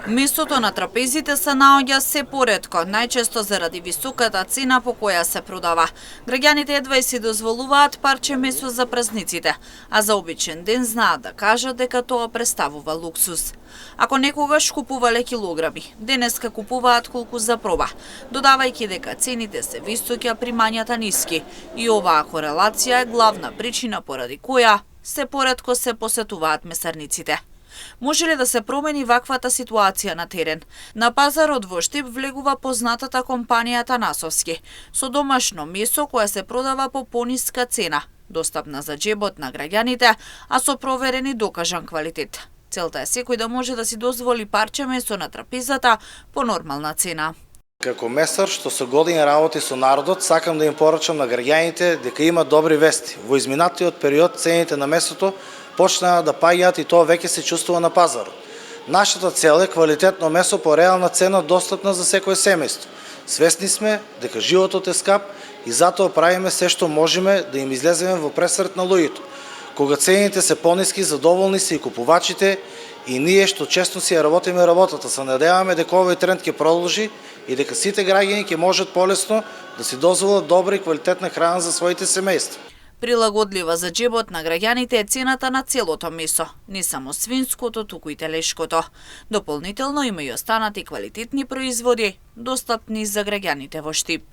Месото на трапезите се наоѓа се поретко, најчесто заради високата цена по која се продава. Граѓаните едва и си дозволуваат парче месо за празниците, а за обичен ден знаат да кажат дека тоа представува луксус. Ако некогаш купувале килограми, денеска купуваат колку за проба, додавајќи дека цените се високи, а примањата ниски. И оваа корелација е главна причина поради која се поретко се посетуваат месарниците. Може ли да се промени ваквата ситуација на терен? На пазарот во Штип влегува познатата компанија Танасовски, со домашно месо кое се продава по пониска цена, достапна за џебот на граѓаните, а со проверен и докажан квалитет. Целта е секој да може да си дозволи парче месо на трапезата по нормална цена. Како месар што со години работи со народот, сакам да им порачам на граѓаните дека има добри вести. Во изминатиот период цените на месото почнаа да паѓаат и тоа веќе се чувствува на пазарот. Нашата цел е квалитетно месо по реална цена достапна за секое семејство. Свесни сме дека животот е скап и затоа правиме се што можеме да им излеземе во пресрет на луѓето. Кога цените се пониски, задоволни се и купувачите, и ние што честно си ја работиме работата. Се надеваме дека овој тренд ќе продолжи и дека сите граѓани ќе можат полесно да си дозволат добра и квалитетна храна за своите семејства. Прилагодлива за џебот на граѓаните е цената на целото месо, не само свинското, туку и телешкото. Дополнително има и останати квалитетни производи, достапни за граѓаните во Штип.